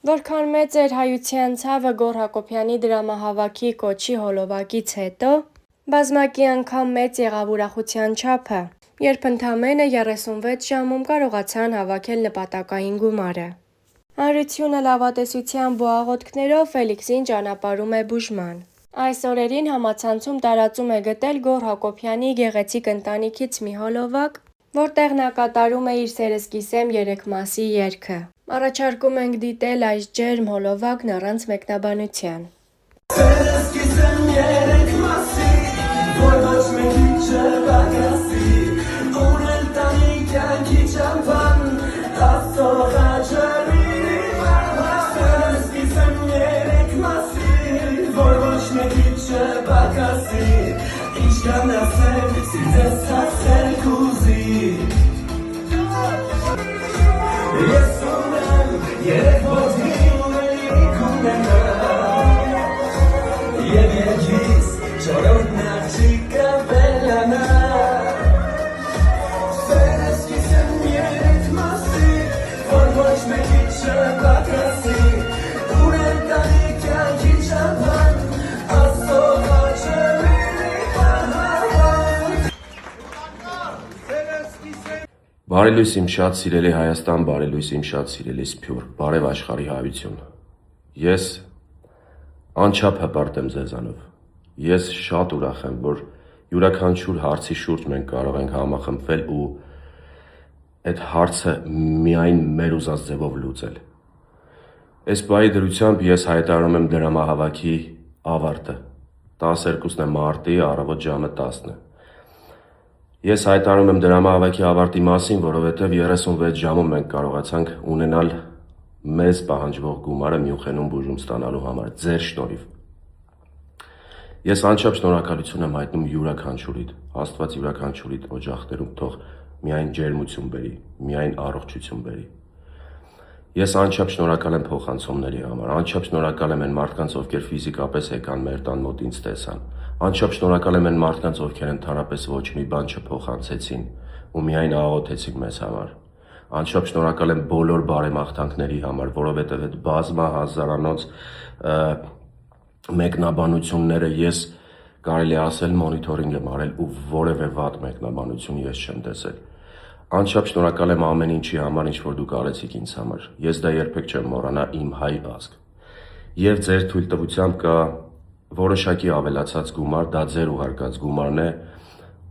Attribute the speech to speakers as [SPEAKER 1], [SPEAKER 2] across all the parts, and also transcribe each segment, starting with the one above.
[SPEAKER 1] Որքան մեծ էր հայության ցավը Գոռ Հակոբյանի դրամահավաքի կոչի հոլովակից հետո, բազմակի անգամ մեծ եղավ ուրախության չափը, երբ ընդամենը 36 ժամում կարողացան հավաքել նպատակային գումարը։ Հանրությունը լավատեսությամբ ու աղոթքներով Ֆելիքսին ճանապարհում է բուժման։ Այս օրերին համացանցում տարածում է գտել Գոռ Հակոբյանի գեղեցիկ ընտանիքից մի հոլովակ, որտեղ նա կատարում է իր «Սերսկիզեմ» 3 մասի երգը։ Առաջարկում ենք դիտել այս ջերմ հոլովակն առանց մեկնաբանության։
[SPEAKER 2] Սերսկիզեմ 3 մասի, որ ոչ մեկի չպակասի, ունել տանի կյանքի ճամփան, Աստծո խաչարի Սերսկիզեմ 3 մասի, որ ոչ մեկի չպակասի, ինչ կան ասել, սիրտս ասել կուզի։ Ես ունեմ 3 որդի ունելիք ունենալ, և երկիս չորրորդն աղջիկը վերանալ։ Սերսկիզեմ 3 մասի, որ ոչ մեկի չպակասի, ունել տանի կյանքի ճամփան, Աստծո խաչը լինի պահապան։
[SPEAKER 3] Բարելույս իմ շատ սիրելի Հայաստան, բարելույս իմ շատ սիրելի Սփյուռք, բարև աշխարհի հայություն։ Ես անչափ հպարտ եմ ձեզանով։ Ես շատ ուրախ եմ, որ յուրաքանչյուր հարցի շուրջ մենք կարող ենք համախմբվել ու այդ հարցը միայն մեր ուզած ձևով լուծել։ Այս բայի դրությամբ ես հայտարարում եմ դրամահավաքի ավարտը։ 12 մարտի առավոտ ժամը 10-ը։ Ես հայտարարում եմ դրամահավաքի ավարտի մասին, որովհետև 36 ժամում մենք կարողացանք ունենալ մեզ պահանջվող գումարը Մյունխենում բուժում ստանալու համար, ձեր շնորհիվ։ Ես անչափ շնորհակալություն եմ հայտնում յուրաքանչյուրիդ, Աստված յուրաքանչյուրիդ օջախներում թող միայն ջերմություն բերի, միայն առողջություն բերի։ Ես անչափ շնորհակալ եմ փոխանցումների համար, անչափ շնորհակալ եմ այն մարդկանց, ովքեր ֆիզիկապես եկան մեր տան մոտ ինձ տեսան, անչափ շնորհակալ եմ այն մարդկանց, ովքեր ընդհանրապես ոչ մի բան չփոխանցեցին ու միայն աղոթեցին մեզ համար։ Անչափ շնորհակալ եմ բոլոր բարեմաղթանքների համար, որովհետև այդ բազմահազարանոց մեկնաբանությունները ես կարելի ասել մոնիթորինգ եմ արել ու որևէ վատ մեկնաբանություն ես չեմ տեսել։ Անչափ շնորհակալ եմ ամեն ինչի համար, ինչ որ դուք արեցիք ինձ համար։ Ես դա երբեք չեմ մոռանա, իմ հայ ազգ։ Եվ ձեր թույլտվությամբ կա որոշակի ավելացած գումար, դա ձեր ուղարկած գումարն է,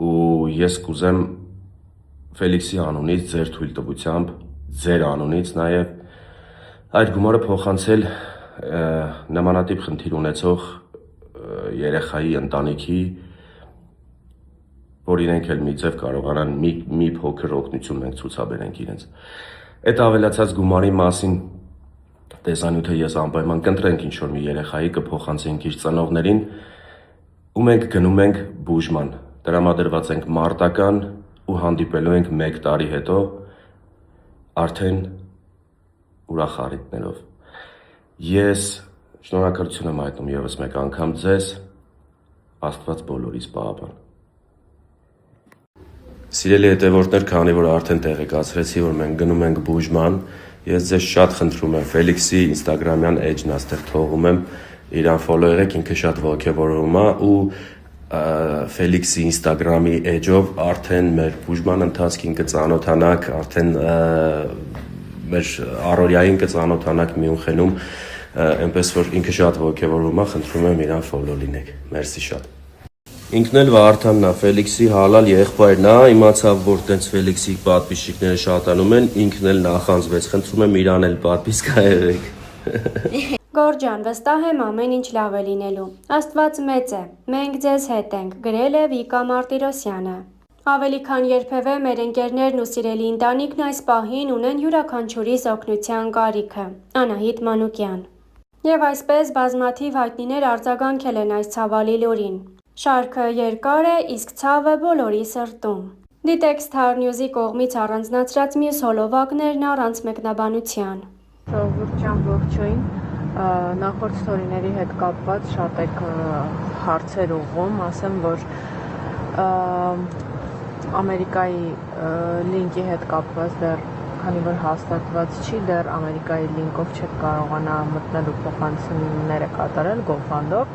[SPEAKER 3] ու ես կուզեմ Ֆելիքսի անունից, ձեր թույլտվությամբ, ձեր անունից նաև այդ գումարը փոխանցել նմանատիպ խնդիր ունեցող երեխայի ընտանիքի, որ իրենք էլ մի ձև կարողանան մի փոքր օգնություն մենք ցուցաբերենք իրենց։ Այդ ավելացած գումարի մասին տեսանյութը ես անպայման կընտրենք ինչ-որ մի երեխայի, կփոխանցենք իր ծնողներին ու մենք գնում ենք բուժման, տրամադրված ենք մարտական ու հանդիպելու ենք 1 տարի հետո արդեն ուրախ առիթներով։ Ես շնորհակալություն եմ հայտնում ևս մեկ անգամ ձեզ, Աստված բոլորիս պահապան։ Սիրելի հետևորդներ, քանի որ արդեն տեղեկացրեցի, որ մենք գնում ենք բուժման, ես ձեզ շատ խնդրում եմ Ֆելիքսի ինստագրամյան էջն աստեղ թողում եմ, իրան ֆոլո եղեք, ինքը շատ ոգևորում է ու Ֆելիքսի ինստագրամի էջով արդեն մեր բուժման ընթացքին կծանոթանաք, արդեն մեր առօրյային կծանոթանաք Մյունխենում, այնպես որ ինքը շատ ոգևորում է, խնդրում եմ իրան ֆոլո լինեք։ Մերսի շատ։ Ինքն էլ Վարդանն է, Ֆելիքսի հալալ եղբայրն է, իմացավ, որ տենց Ֆելիքսի պատվիսչիկները շատանում են, ինքն էլ նախանձվեց, խնդրում եմ իրան էլ պատվիսկա եղեք։
[SPEAKER 1] Գոռ ջան, վստահ եմ ամեն ինչ լավ է լինելու։ Աստված մեծ է, մենք ձեզ հետ ենք, գրել է Վիկա Մարտիրոսյանը։ Ավելի քան երբևէ մեր ընկերներն ու սիրելի ընտանիքն այս պահին ունեն յուրաքանչյուրիս օգնության կարիքը։ Անահիտ Մանուկյան։ Եվ այսպես բազմաթիվ հայտնիներ արձագանքել են այս ցավալի լուրին։ Շարքը երկար է, իսկ ցավը բոլորի սրտում։ Դիտեք Star News-ի կողմից առանձնացրած մյուս հոլովակներն առանց մեկնաբանության։
[SPEAKER 4] Ժողովուրդ ջան, ողջույն։ Նախորդ ստորիների հետ կապված շատ եք հարցեր ուղղում, ասեմ, որ Ամերիկայի լինկի հետ կապված դեռ քանի որ հաստատված չի, դեռ Ամերիկայի լինկով չեք կարողանա մտնել ու փոխանցումները կատարել GoFund-ով,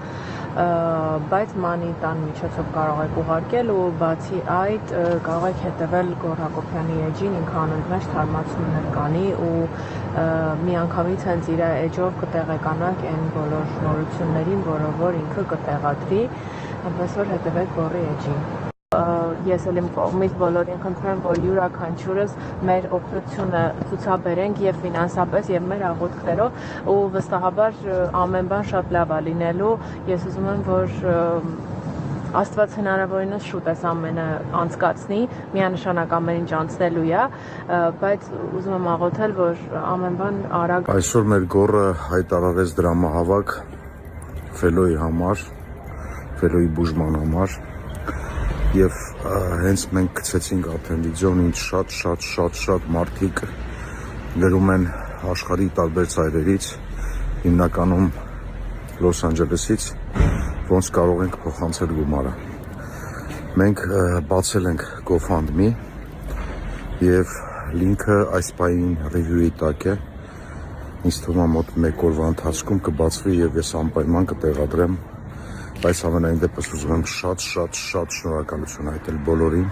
[SPEAKER 4] բայց Money.an միջոցով կարող եք ուղարկել ու բացի այդ կարող եք հետևել Գոռ Հակոբյանի էջին, ինքը անունի մեջ թարմացումներ կանի ու միանգամից հենց իր էջով կտեղեկանաք այն բոլոր նորություններին, որ ինքը կտեղադրի, այնպես որ հետևեք Գոռի էջին։ Ես էլ իմ կողմից բոլորին խնդրեմ, որ յուրաքանչյուրս մեր օգնությունը ցուցաբերենք եւ ֆինանսապես եւ մեր աղոթքներով ու վստահաբար ամեն բան շատ լավ է լինելու։ Ես ուզում եմ, որ Աստված հնարավորինս շուտ էս ամենը անցկացնի, միանշանակ ամեն ինչ անցնելու է, բայց ուզում եմ աղոթել, որ ամեն բան արագ։
[SPEAKER 5] Այսօր մեր Գոռը հայտարարեց դրամահավաք Ֆելոյի համար, Ֆելոյի բուժման համար եւ հենց մենք գցեցինք արդեն վիդեոն, ինչ շատ մարդիկ գրում են աշխարհի տարբեր ծայրերից, հիմնականում Լոս Անջելեսից, ոնց կարող ենք փոխանցել գումարը։ Մենք բացել ենք GoFundMe եւ լինքը այս պահին ռիվյուի տակ է։ Ինձ թվում է մոտ 1 օրվա ընթացքում կբացվի եւ ես անպայման կտեղադրեմ, բայց ամենայն դեպս ուզում եմ շատ շնորհակալություն հայտնել բոլորին,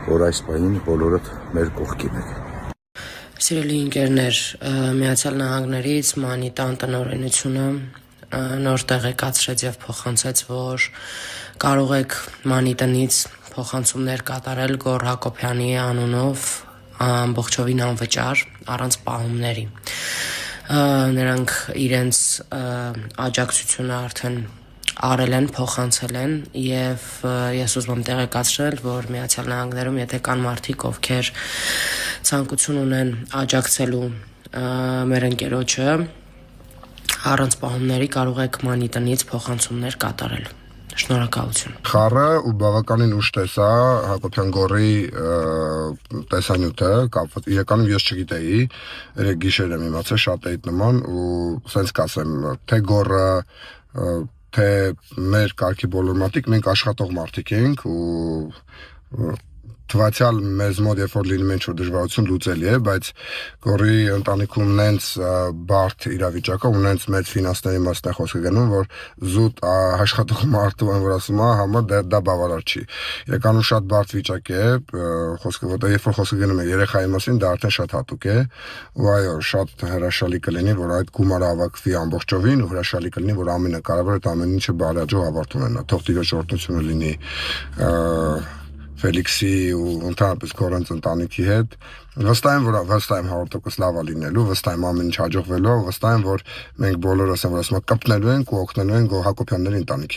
[SPEAKER 5] որ այս պահին բոլորդ մեր կողքին եք։
[SPEAKER 6] Սիրելի ընկերներ, Միացյալ Նահանգներից Money.an տնօրինությունը նոր տեղեկացրեց եւ փոխանցեց, որ կարող եք Money.an-ից փոխանցումներ կատարել Գոռ Հակոբյանի անունով ամբողջովին անվճար, առանց պահումների։ Նրանք իրենց աջակցությունը արդեն արել են, փոխանցել են եւ ես ուզում եմ տեղեկացնել, որ Միացյալ Նահանգներում եթե կան մարդիկ, ովքեր ցանկություն ունեն աջակցելու մեր ընկերոջը, առանց պահումների կարող եք Money.an-ից փոխանցումներ կատարել։ Շնորհակալություն։
[SPEAKER 7] Խառը ու բավականին ուշ տեսա Հակոբյան Գոռի տեսանյութը, կապված իրականում ես չգիտեի, երեք գիշեր եմ իմացել, շատ էի նման ու սենց կասեմ, թե Գոռը թե մեր կարգի բոլոր մարդիկ, մենք աշխատող մարդիկ ենք ու թվացյալ մեզ մոտ երբ որ լինում է ինչ-որ դժվարություն լուծելի է, բայց Գոռի ընտանիքում նենց բարդ իրավիճակը ու նենց մեծ ֆինանսների մասն է խոսքը գնում, որ զուտ աշխատող մարդու են, որ ասում է, համար դա բավարար չի։ Իրականում շատ բարդ վիճակ է, խոսքը որտեղ երբ որ խոսքը գնում է երեխայի մասին, դա արդեն շատ հատուկ է, ու այո, շատ հրաշալի կլինի, որ այդ գումարը հավաքվի ամբողջովին ու հրաշալի կլինի, որ ամենակարևորը այդ ամեն ինչը բարեհաջող ավարտ ունենա։ Թող Տիրոջ օրհնությունը լինի Ֆելիքսի ու ընդհանրապես Գոռենց ընտանիքի հետ։ Վստահ եմ, որ 100% լավ է լինելու, վստահ եմ ամեն ինչ հաջողվելու, վստահ եմ, որ մենք բոլորս կպնելու ենք ու օգնելու ենք Գոռ Հակոբյանների ընտանիքին։